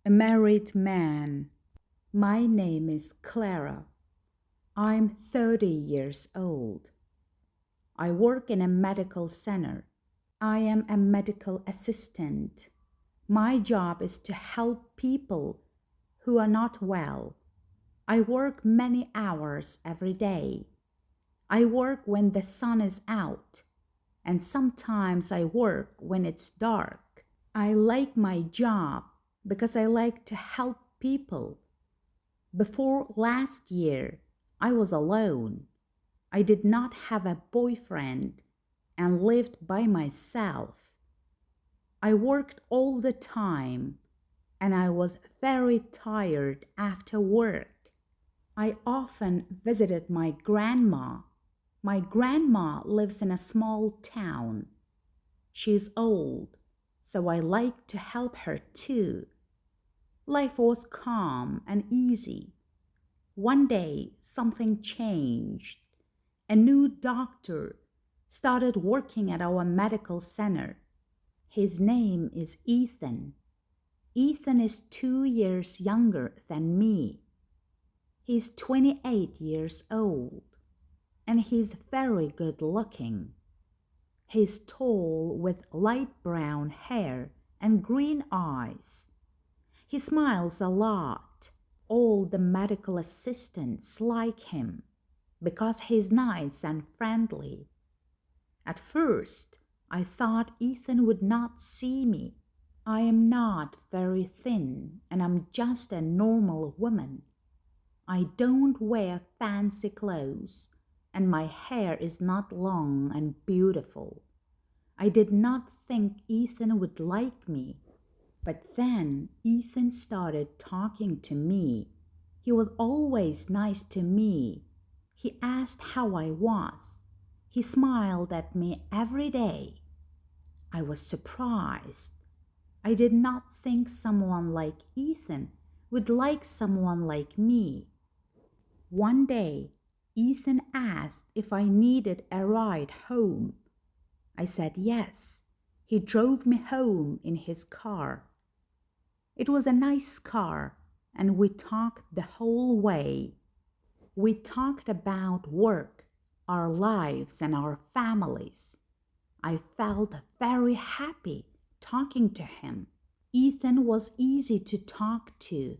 A married man. My name is Clara. I'm 30 years old. I work in a medical center. I am a medical assistant. My job is to help people who are not well. I work many hours every day. I work when the sun is out, and sometimes I work when it's dark. I like my job because I like to help people. Before last year, I was alone. I did not have a boyfriend and lived by myself. I worked all the time and I was very tired after work. I often visited my grandma. My grandma lives in a small town. She's old, so I like to help her too. Life was calm and easy. One day, something changed. A new doctor started working at our medical center. His name is Ethan. Ethan is 2 years younger than me. He's 28 years old, and he's very good looking. He's tall with light brown hair and green eyes. He smiles a lot. All the medical assistants like him because he's nice and friendly. At first, I thought Ethan would not see me. I am not very thin and I'm just a normal woman. I don't wear fancy clothes and my hair is not long and beautiful. I did not think Ethan would like me. But then Ethan started talking to me. He was always nice to me. He asked how I was. He smiled at me every day. I was surprised. I did not think someone like Ethan would like someone like me. One day, Ethan asked if I needed a ride home. I said yes. He drove me home in his car. It was a nice car, and we talked the whole way. We talked about work, our lives, and our families. I felt very happy talking to him. Ethan was easy to talk to.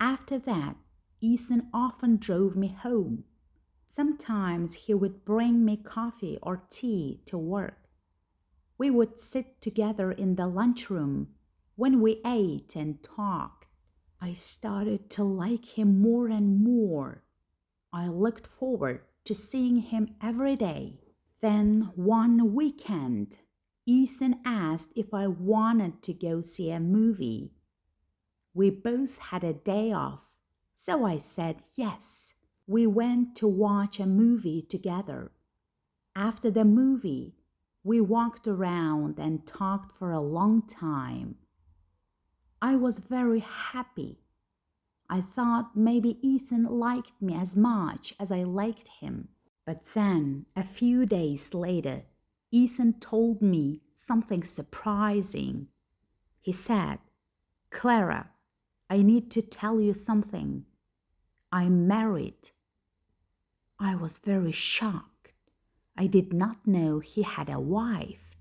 After that, Ethan often drove me home. Sometimes he would bring me coffee or tea to work. We would sit together in the lunchroom when we ate and talked. I started to like him more and more. I looked forward to seeing him every day. Then one weekend, Ethan asked if I wanted to go see a movie. We both had a day off, so I said yes. We went to watch a movie together. After the movie, we walked around and talked for a long time. I was very happy. I thought maybe Ethan liked me as much as I liked him. But then, a few days later, Ethan told me something surprising. He said, "Clara, I need to tell you something. I'm married." I was very shocked. I did not know he had a wife.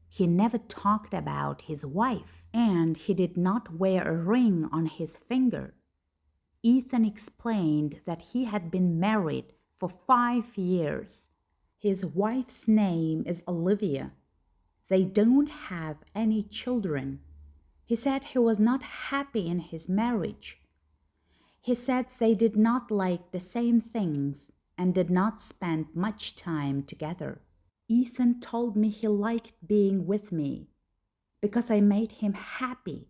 He never talked about his wife, and he did not wear a ring on his finger. Ethan explained that he had been married for 5 years. His wife's name is Olivia. They don't have any children. He said he was not happy in his marriage. He said they did not like the same things and did not spend much time together. Ethan told me he liked being with me because I made him happy.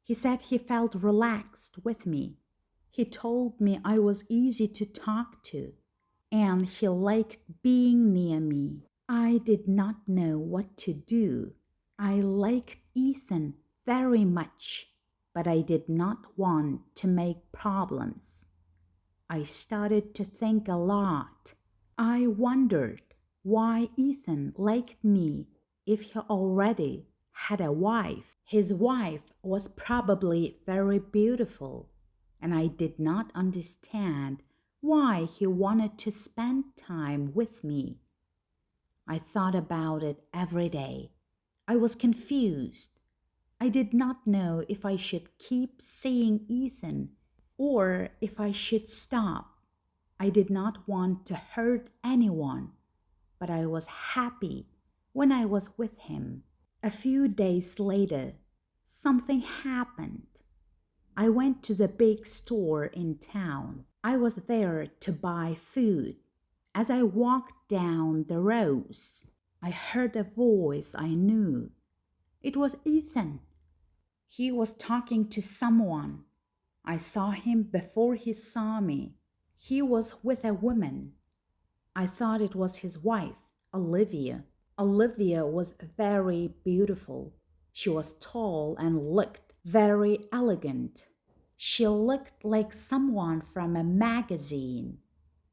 He said he felt relaxed with me. He told me I was easy to talk to, and he liked being near me. I did not know what to do. I liked Ethan very much, but I did not want to make problems. I started to think a lot. I wondered why Ethan liked me if he already had a wife. His wife was probably very beautiful, and I did not understand why he wanted to spend time with me. I thought about it every day. I was confused. I did not know if I should keep seeing Ethan or if I should stop. I did not want to hurt anyone, but I was happy when I was with him. A few days later, something happened. I went to the big store in town. I was there to buy food. As I walked down the rows, I heard a voice I knew. It was Ethan. He was talking to someone. I saw him before he saw me. He was with a woman. I thought it was his wife, Olivia. Olivia was very beautiful. She was tall and looked very elegant. She looked like someone from a magazine.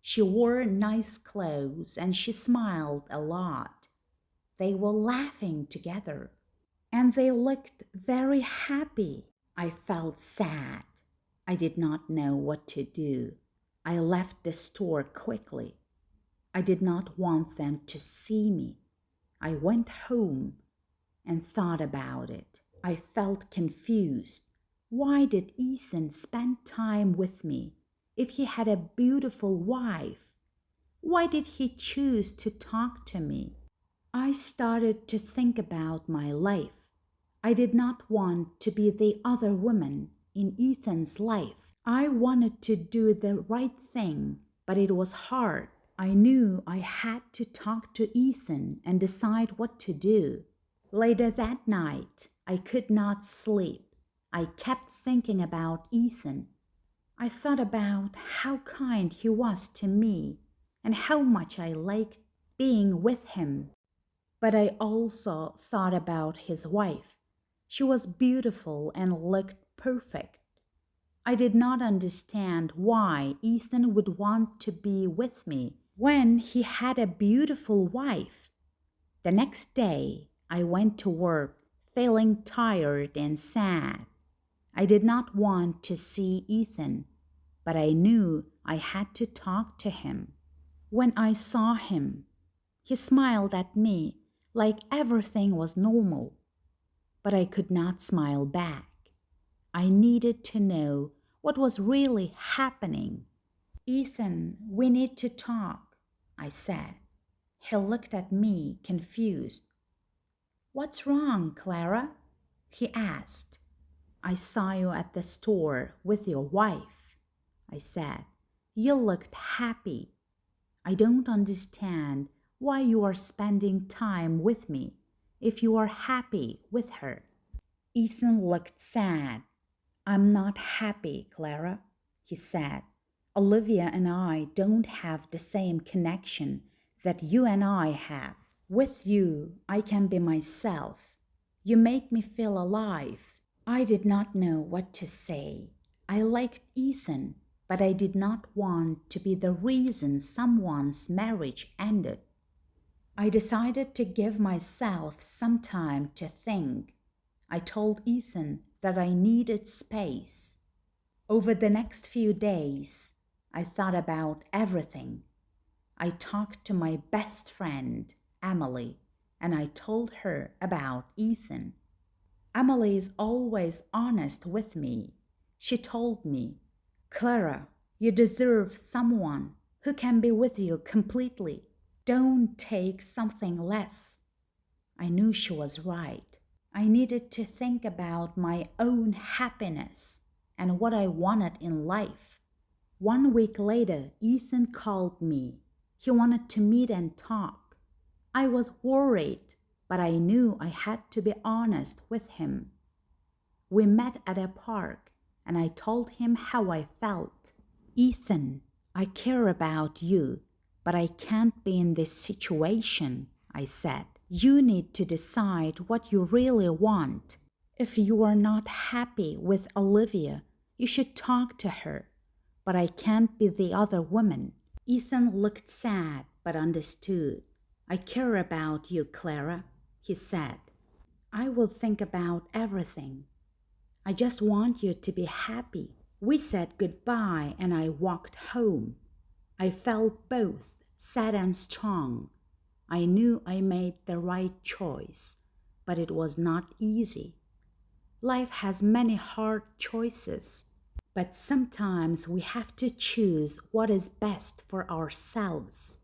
She wore nice clothes and she smiled a lot. They were laughing together and they looked very happy. I felt sad. I did not know what to do. I left the store quickly. I did not want them to see me. I went home and thought about it. I felt confused. Why did Ethan spend time with me if he had a beautiful wife? Why did he choose to talk to me? I started to think about my life. I did not want to be the other woman in Ethan's life. I wanted to do the right thing, but it was hard. I knew I had to talk to Ethan and decide what to do. Later that night, I could not sleep. I kept thinking about Ethan. I thought about how kind he was to me and how much I liked being with him. But I also thought about his wife. She was beautiful and looked perfect. I did not understand why Ethan would want to be with me when he had a beautiful wife. The next day, I went to work feeling tired and sad. I did not want to see Ethan, but I knew I had to talk to him. When I saw him, he smiled at me like everything was normal, but I could not smile back. I needed to know what was really happening. Ethan, we need to talk, I said. He looked at me, confused. What's wrong, Clara? He asked. I saw you at the store with your wife, I said. You looked happy. I don't understand why you are spending time with me if you are happy with her. Ethan looked sad. I'm not happy, Clara, he said. Olivia and I don't have the same connection that you and I have. With you, I can be myself. You make me feel alive. I did not know what to say. I liked Ethan, but I did not want to be the reason someone's marriage ended. I decided to give myself some time to think. I told Ethan that I needed space. Over the next few days, I thought about everything. I talked to my best friend, Emily, and I told her about Ethan. Emily is always honest with me. She told me, Clara, you deserve someone who can be with you completely. Don't take something less. I knew she was right. I needed to think about my own happiness and what I wanted in life. 1 week later, Ethan called me. He wanted to meet and talk. I was worried, but I knew I had to be honest with him. We met at a park, and I told him how I felt. Ethan, I care about you, but I can't be in this situation, I said. You need to decide what you really want. If you are not happy with Olivia, you should talk to her. But I can't be the other woman. Ethan looked sad but understood. I care about you, Clara, he said. I will think about everything. I just want you to be happy. We said goodbye and I walked home. I felt both sad and strong. I knew I made the right choice, but it was not easy. Life has many hard choices, but sometimes we have to choose what is best for ourselves.